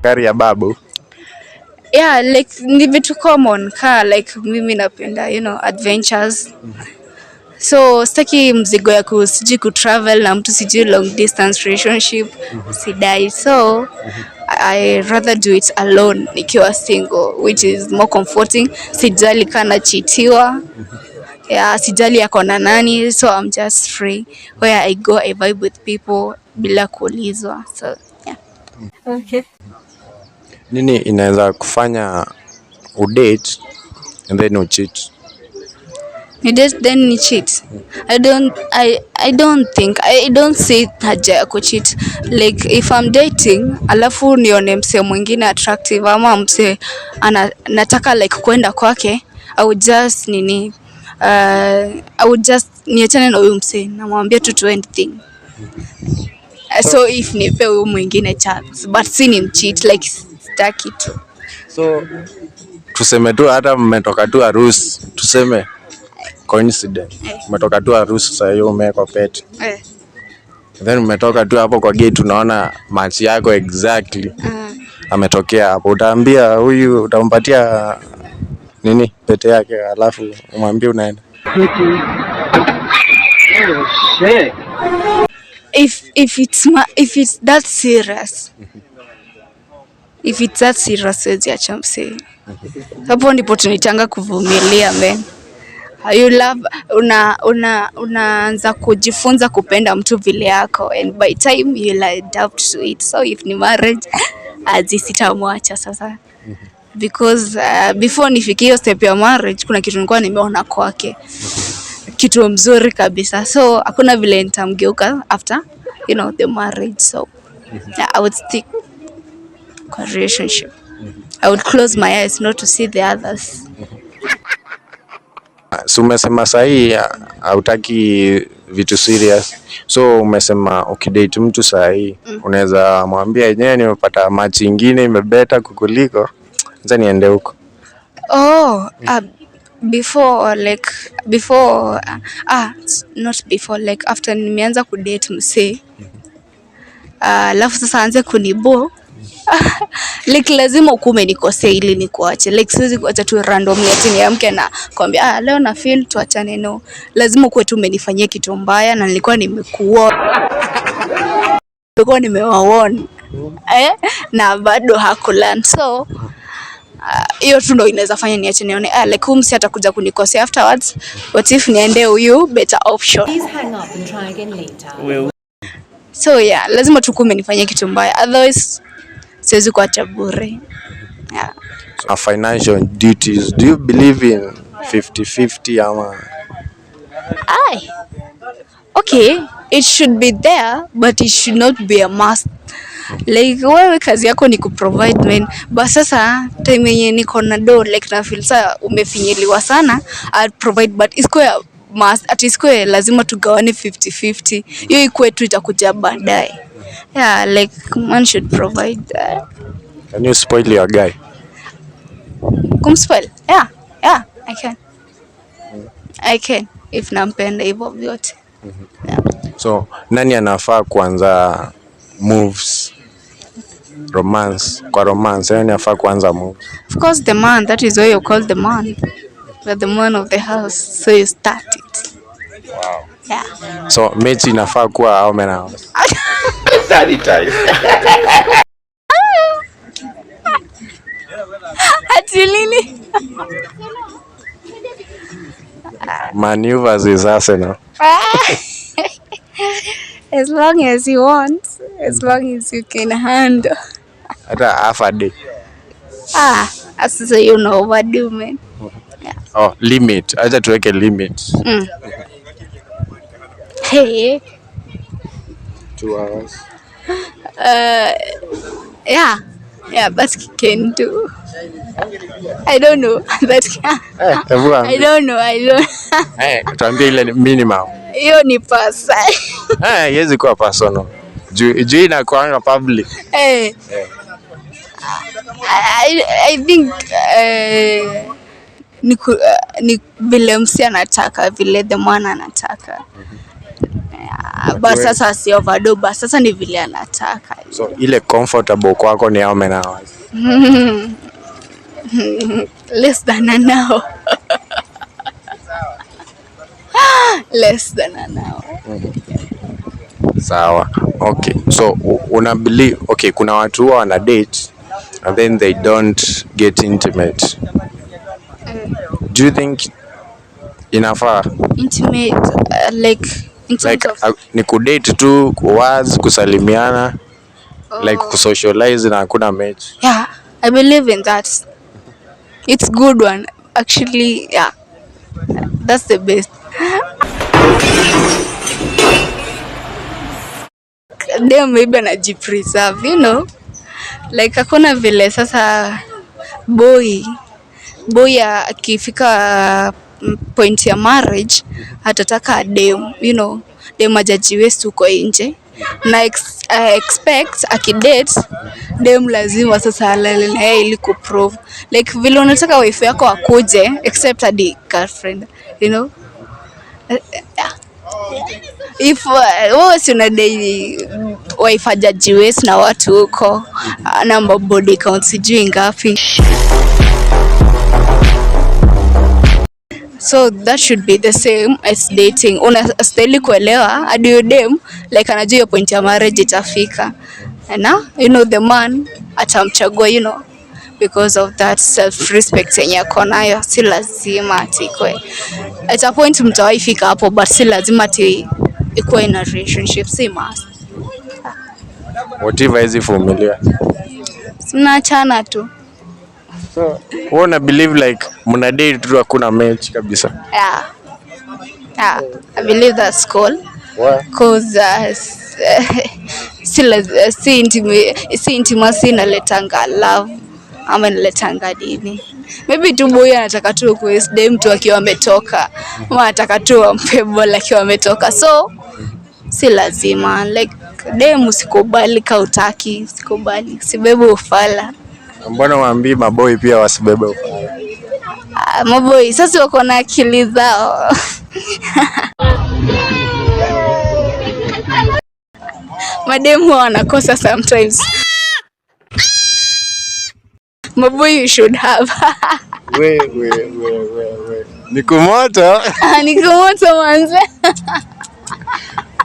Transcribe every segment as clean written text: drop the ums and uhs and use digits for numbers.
Gari ya babu. Yeah, like ni vitu common ka like mimi napenda adventures. So sitaki mzigo ya kusiji ku travel na mtu siji long distance relationship sidai. So I rather do it alone nikiwa single, which is more comforting. Sijali kana cheatiwa. Yeah, sijali yako na nani, so I'm just free. Where I go, I vibe with people bila kuulizwa. So yeah. Okay. Nini inaweza kufanya udate and then ucheat? You date then you cheat? I don't see haja ya kucheat. Like if I'm dating, alafu nione mse mwingine attractive ama mse nataka like kwenda kwake, I would just niachane na huyu mse namwambia tu do anything. So if nipe huyu mwingine chance, but si ni mcheat like sitaki tu. So tuseme tu hata mmetoka tu harusi, tuseme coincidence. Umetoka tu harusi sasa hiyo umeweka pete. Then umetoka tu hapo kwa gate unaona match yako exactly. Ametokea hapo, utaambia huyu, utampatia nini pete yake alafu umwambie unaenda. If it's that serious. If it's that serious, acha mse. Hapo ndipo tunitanga kuvumilia men. You love unaanza kujifunza kupenda mtu vile yako, and by time you adapt to it. So if ni marriage sitamwacha sasa. Because before nifikie hiyo step ya marriage kuna kitu nilikuwa nimeona kwake. Kitu mzuri kabisa. So hakuna vile nitamgeuka after the marriage. So yeah, I would stick kwa relationship. I would close my eyes not to see the others. So umesema sahi hautaki vitu serious. So umesema ukidate mtu sahi unaweza mwambia yenyewe nimepata match nyingine imebeta kukuliko, sasa niende huko. Not before, like after nimeanza kudate mse. Alafu sasa aanze kunibo. Like lazima ukume nikosea ili nikuache. Like siwezi kuacha tu randomly ati niamke na kwambia leo na feel tuachane, no. Lazima kuwe tu umenifanyia kitu mbaya na nilikuwa nimewaona. Na bado hakulearn. So hiyo tu ndio inaweza fanya niache nione like msi atakuja kunikosea afterwards. What if niende huyu better option? Please hang up and try again later. So yeah, lazima tu kume nifanyie kitu mbaya. Otherwise siwezi kuacha bure. Yeah. Financial duties, do you believe in 50-50 ama? Okay, it should be there but it should not be a must. Like wewe kazi yako ni kuprovide men, but sasa time yenye niko na do like na feel saa umefinyiliwa sana, I'll provide, but isikwe must, at isikwe lazima tugawane 50-50. Hiyo ikwe tu itakuja baadaye. Yeah, like man should provide that. Can you spoil your guy? Kumspoil? Yeah, I can if nampenda hivyo vyote. Yeah. So nani anafaa kuanza moves romance? Kwa romance nani anafaa kuanza moves? Of course the man, that is why you call the man. You're the man of the house, so you start it. Wow. Yeah. So mechi inafaa kuwa how many hours? Daddy time. Ati lini? Maneuvers is Arsenal. As long as you want, as long as you can handle. Hata half a day. So you know overdo, man. Yeah. Limit. Acha tuweke limit. Hey. 2 hours. Yeah, that can do. I don't know. I don't know. Tuambie ile minimum. Hiyo ni pasa. Yezi kuwa personal. Juu inakuanga public. I think ni vile msi anataka, vile the man anataka. But sasa si overdo, but sasa ni vile anataka. So ile comfortable kwako ni how many hours? Less than an hour. Less than an hour. Sawa. Okay. So una believe, okay, kuna watu huwa wana date and then they don't get intimate. Do you think inafaa? Intimate, like in terms Like of ni kudate tu, kuwazi, kusalimiana, like kusocialize na hakuna match. yeah, I believe in that. It's good one. Actually, yeah. That's the best. Dem maybe anajipreserve, you know? Like hakuna vile sasa boy akifika point ya marriage atataka dem, you know, dem ajajiwe huko nje. Na expect akidate dem lazima sasa alale na yeye ili kuprove like vile unataka wife yako akuje except hadi girlfriend, you know. If wewe si unadai wife ajajiwe na watu huko namba body count sijui ngapi. So that should be the same as dating. Unastahili kuelewa hadi yule dem like anajua hiyo point ya marriage itafika. Na you know the man atamchagua, you know, because of that self respect yenye ako nayo. Si lazima atikwe. At a point mtawaifika hapo, but si lazima ati ikuwe in a relationship, si must. Whatever hizi familia. Mnaachana tu. So, wanna believe like mna date tu hakuna match kabisa? Yeah. Yeah, I believe that's cool. Why? Cause si intimacy inaletanga love ama inaletanga dini. Maybe tu boy anataka tu kuice dem tu akiwa ametoka, ama anataka tu ampe ball akiwa ametoka. So si lazima like dem usikubali kautaki, usikubali, sibebe ufala. Mbona waambii maboy pia wasibebe ufala? Maboy sasa wako na akili zao. Mademu wanakosa sometimes. Maboy you should have. We. Nikumoto? Nikumoto manze.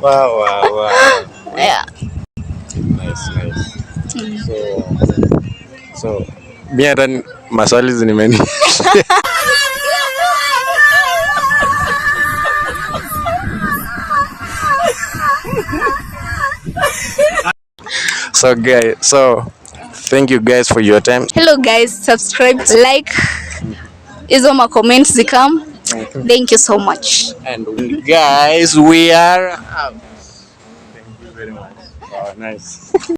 Wow. Yeah. Nice. So mimi hata maswali zinimeni. So thank you guys for your time. Hello guys, subscribe, like, hizo ma comments zikam. Thank you so much. And guys, we are out. Thank you very much. Oh, nice.